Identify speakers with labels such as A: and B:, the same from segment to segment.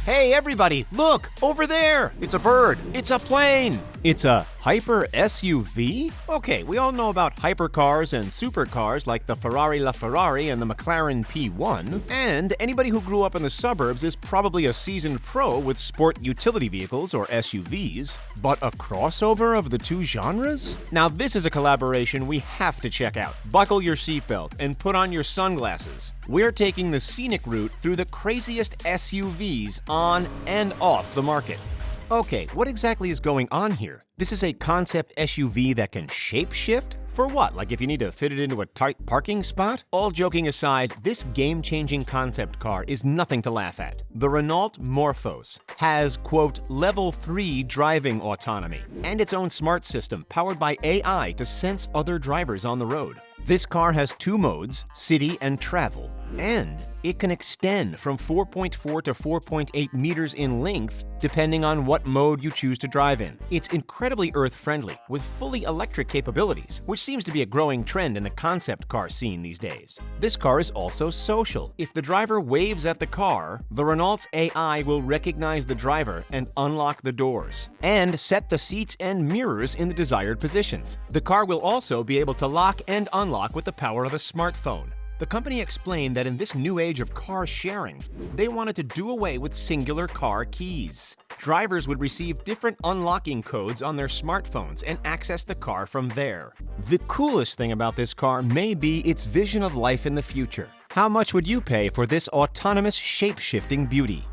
A: Hey everybody, look! Over there! It's a bird! It's a plane! It's a hyper SUV? Okay, we all know about hypercars and supercars like the Ferrari LaFerrari and the McLaren P1, and anybody who grew up in the suburbs is probably a seasoned pro with sport utility vehicles or SUVs, but a crossover of the two genres? Now this is a collaboration we have to check out. Buckle your seatbelt and put on your sunglasses. We're taking the scenic route through the craziest SUVs on and off the market. Okay, what exactly is going on here? This is a concept SUV that can shapeshift? For what? Like if you need to fit it into a tight parking spot? All joking aside, this game-changing concept car is nothing to laugh at. The Renault Morphos has, quote, level 3 driving autonomy and its own smart system powered by AI to sense other drivers on the road. This car has two modes, city and travel, and it can extend from 4.4 to 4.8 meters in length depending on what mode you choose to drive in. It's incredibly earth-friendly with fully electric capabilities, which seems to be a growing trend in the concept car scene these days. This car is also social. If the driver waves at the car, the Renault's AI will recognize the driver and unlock the doors, and set the seats and mirrors in the desired positions. The car will also be able to lock and unlock with the power of a smartphone. The company explained that in this new age of car sharing, they wanted to do away with singular car keys. Drivers would receive different unlocking codes on their smartphones and access the car from there. The coolest thing about this car may be its vision of life in the future. How much would you pay for this autonomous shape-shifting beauty?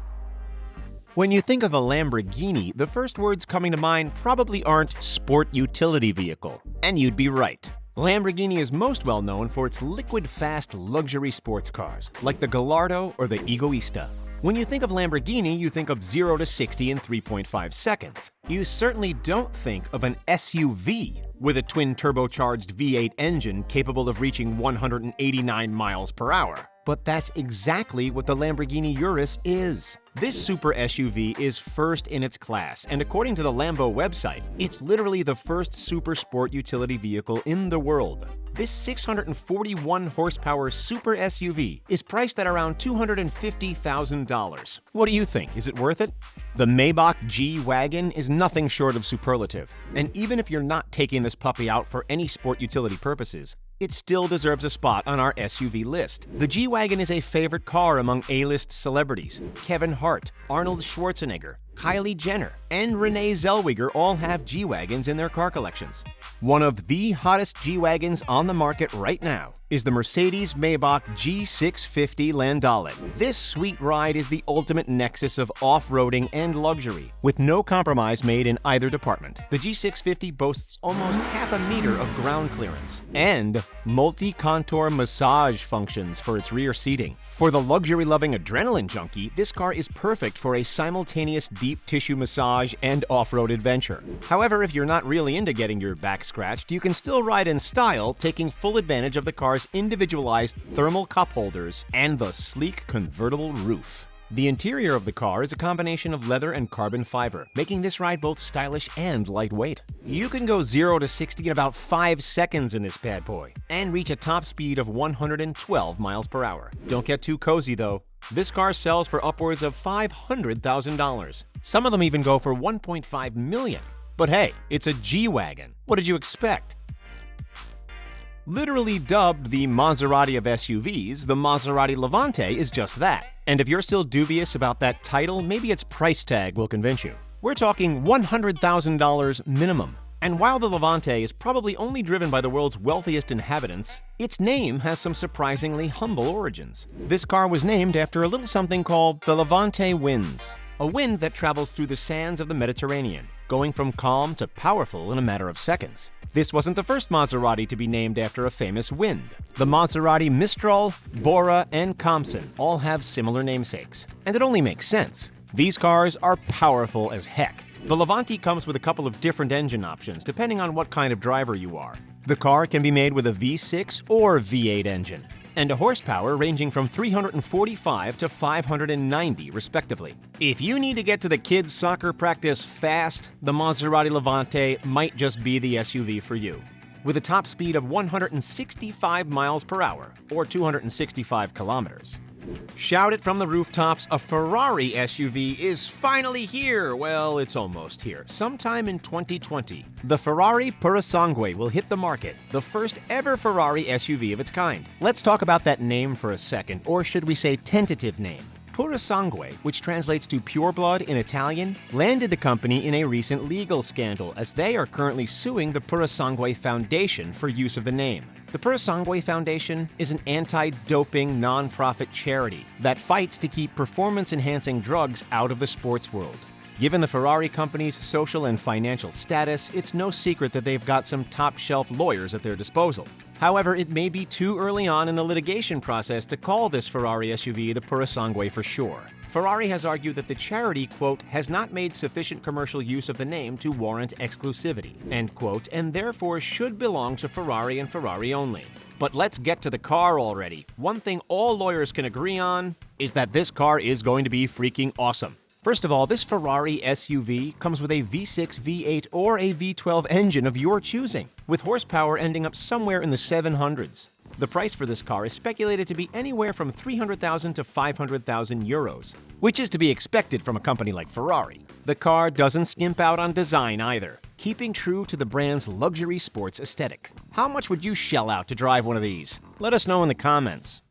A: When you think of a Lamborghini, the first words coming to mind probably aren't sport utility vehicle. And you'd be right. Lamborghini is most well known for its liquid-fast luxury sports cars, like the Gallardo or the Egoista. When you think of Lamborghini, you think of 0 to 60 in 3.5 seconds. You certainly don't think of an SUV with a twin-turbocharged V8 engine capable of reaching 189 miles per hour. But that's exactly what the Lamborghini Urus is. This super SUV is first in its class, and according to the Lambo website, it's literally the first super sport utility vehicle in the world. This 641 horsepower super SUV is priced at around $250,000. What do you think? Is it worth it? The Maybach G Wagon is nothing short of superlative, and even if you're not taking this puppy out for any sport utility purposes, it still deserves a spot on our SUV list. The G Wagon is a favorite car among A-list celebrities. Kevin Hart, Arnold Schwarzenegger, Kylie Jenner, and Renee Zellweger all have G Wagons in their car collections. One of the hottest G Wagons on the market right now is the Mercedes-Maybach G650 Landaulet. This sweet ride is the ultimate nexus of off-roading and luxury, with no compromise made in either department. The G650 boasts almost half a meter of ground clearance and multi-contour massage functions for its rear seating. For the luxury-loving adrenaline junkie, this car is perfect for a simultaneous deep tissue massage and off-road adventure. However, if you're not really into getting your back scratched, you can still ride in style, taking full advantage of the car's individualized thermal cup holders and the sleek convertible roof. The interior of the car is a combination of leather and carbon fiber, making this ride both stylish and lightweight. You can go 0 to 60 in about 5 seconds in this bad boy, and reach a top speed of 112 miles per hour. Don't get too cozy though. This car sells for upwards of $500,000. Some of them even go for $1.5 million. But hey, it's a G-Wagon. What did you expect? Literally dubbed the Maserati of SUVs, the Maserati Levante is just that. And if you're still dubious about that title, maybe its price tag will convince you. We're talking $100,000 minimum. And while the Levante is probably only driven by the world's wealthiest inhabitants, its name has some surprisingly humble origins. This car was named after a little something called the Levante winds, a wind that travels through the sands of the Mediterranean, going from calm to powerful in a matter of seconds. This wasn't the first Maserati to be named after a famous wind. The Maserati Mistral, Bora, and Khamsin all have similar namesakes. And it only makes sense. These cars are powerful as heck. The Levante comes with a couple of different engine options depending on what kind of driver you are. The car can be made with a V6 or V8 engine, and a horsepower ranging from 345 to 590 respectively. If you need to get to the kids' soccer practice fast, the Maserati Levante might just be the SUV for you. With a top speed of 165 miles per hour, or 265 kilometers. Shout it from the rooftops, a Ferrari SUV is finally here. Well, it's almost here. Sometime in 2020, the Ferrari Purosangue will hit the market, the first ever Ferrari SUV of its kind. Let's talk about that name for a second, or should we say tentative name. Purosangue, which translates to pure blood in Italian, landed the company in a recent legal scandal as they are currently suing the Purosangue Foundation for use of the name. The Purosangue Foundation is an anti-doping nonprofit charity that fights to keep performance-enhancing drugs out of the sports world. Given the Ferrari company's social and financial status, it's no secret that they've got some top-shelf lawyers at their disposal. However, it may be too early on in the litigation process to call this Ferrari SUV the Purosangue for sure. Ferrari has argued that the charity, quote, has not made sufficient commercial use of the name to warrant exclusivity, end quote, and therefore should belong to Ferrari and Ferrari only. But let's get to the car already. One thing all lawyers can agree on is that this car is going to be freaking awesome. First of all, this Ferrari SUV comes with a V6, V8, or a V12 engine of your choosing, with horsepower ending up somewhere in the 700s. The price for this car is speculated to be anywhere from 300,000 to 500,000 euros, which is to be expected from a company like Ferrari. The car doesn't skimp out on design either, keeping true to the brand's luxury sports aesthetic. How much would you shell out to drive one of these? Let us know in the comments.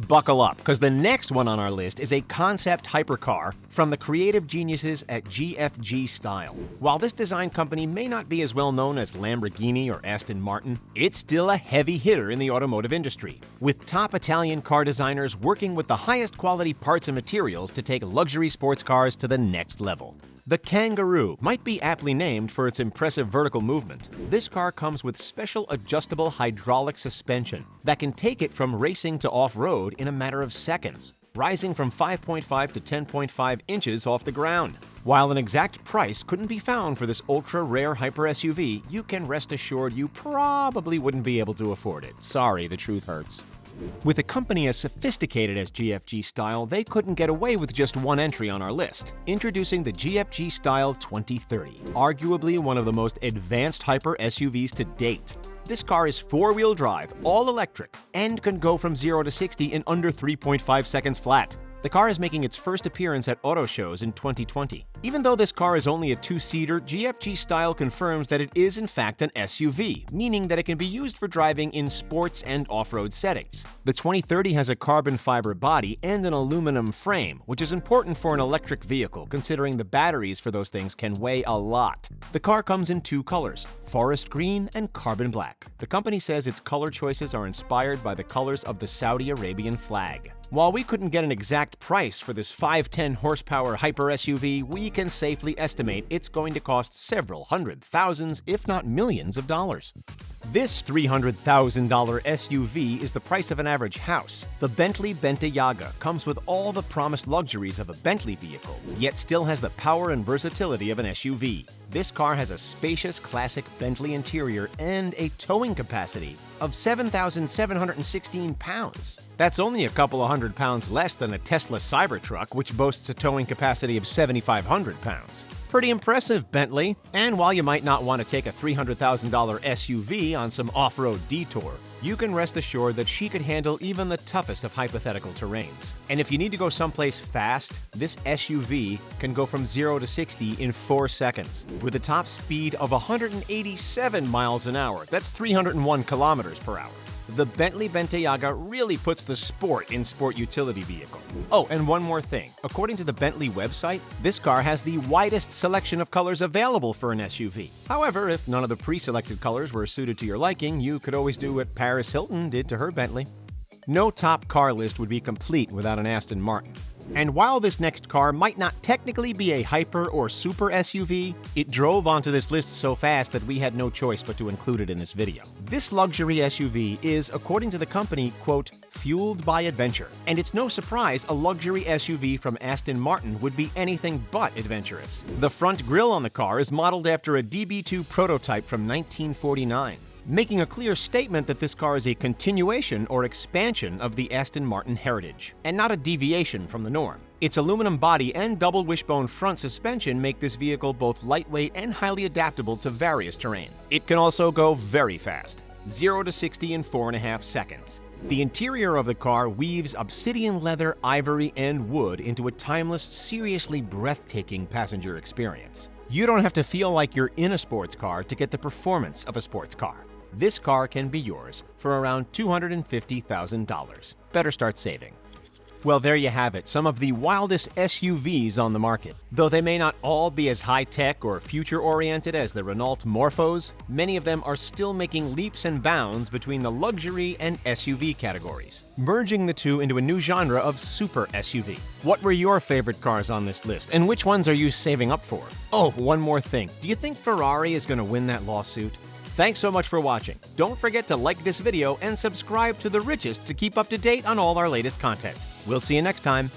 A: Buckle up, because the next one on our list is a concept hypercar from the creative geniuses at GFG Style. While this design company may not be as well known as Lamborghini or Aston Martin, it's still a heavy hitter in the automotive industry, with top Italian car designers working with the highest quality parts and materials to take luxury sports cars to the next level. The Kangaroo might be aptly named for its impressive vertical movement. This car comes with special adjustable hydraulic suspension that can take it from racing to off-road in a matter of seconds, rising from 5.5 to 10.5 inches off the ground. While an exact price couldn't be found for this ultra-rare hyper SUV, you can rest assured you probably wouldn't be able to afford it. Sorry, the truth hurts. With a company as sophisticated as GFG Style, they couldn't get away with just one entry on our list. Introducing the GFG Style 2030, arguably one of the most advanced hyper SUVs to date. This car is four-wheel drive, all electric, and can go from 0 to 60 in under 3.5 seconds flat. The car is making its first appearance at auto shows in 2020. Even though this car is only a two-seater, GFG Style confirms that it is in fact an SUV, meaning that it can be used for driving in sports and off-road settings. The 2030 has a carbon fiber body and an aluminum frame, which is important for an electric vehicle, considering the batteries for those things can weigh a lot. The car comes in two colors, forest green and carbon black. The company says its color choices are inspired by the colors of the Saudi Arabian flag. While we couldn't get an exact price for this 510 horsepower hyper SUV, we can safely estimate it's going to cost several hundred thousands, if not millions of dollars. This $300,000 SUV is the price of an average house. The Bentley Bentayga comes with all the promised luxuries of a Bentley vehicle, yet still has the power and versatility of an SUV. This car has a spacious classic Bentley interior and a towing capacity of 7,716 pounds. That's only a couple of hundred pounds less than a Tesla Cybertruck, which boasts a towing capacity of 7,500 pounds. Pretty impressive, Bentley. And while you might not want to take a $300,000 SUV on some off-road detour, you can rest assured that she could handle even the toughest of hypothetical terrains. And if you need to go someplace fast, this SUV can go from 0 to 60 in 4 seconds, with a top speed of 187 miles an hour. That's 301 kilometers per hour. The Bentley Bentayga really puts the sport in sport utility vehicle. Oh, and one more thing. According to the Bentley website, this car has the widest selection of colors available for an SUV. However, if none of the pre-selected colors were suited to your liking, you could always do what Paris Hilton did to her Bentley. No top car list would be complete without an Aston Martin. And while this next car might not technically be a hyper or super SUV, it drove onto this list so fast that we had no choice but to include it in this video. This luxury SUV is, according to the company, quote, fueled by adventure. And it's no surprise a luxury SUV from Aston Martin would be anything but adventurous. The front grille on the car is modeled after a DB2 prototype from 1949. Making a clear statement that this car is a continuation or expansion of the Aston Martin heritage, and not a deviation from the norm. Its aluminum body and double wishbone front suspension make this vehicle both lightweight and highly adaptable to various terrain. It can also go very fast, 0 to 60 in 4.5 seconds. The interior of the car weaves obsidian leather, ivory, and wood into a timeless, seriously breathtaking passenger experience. You don't have to feel like you're in a sports car to get the performance of a sports car. This car can be yours for around $250,000. Better start saving. Well, there you have it, some of the wildest SUVs on the market. Though they may not all be as high-tech or future-oriented as the Renault Morphoz, many of them are still making leaps and bounds between the luxury and SUV categories, merging the two into a new genre of super SUV. What were your favorite cars on this list, and which ones are you saving up for? Oh, one more thing. Do you think Ferrari is going to win that lawsuit? Thanks so much for watching. Don't forget to like this video and subscribe to TheRichest to keep up to date on all our latest content. We'll see you next time.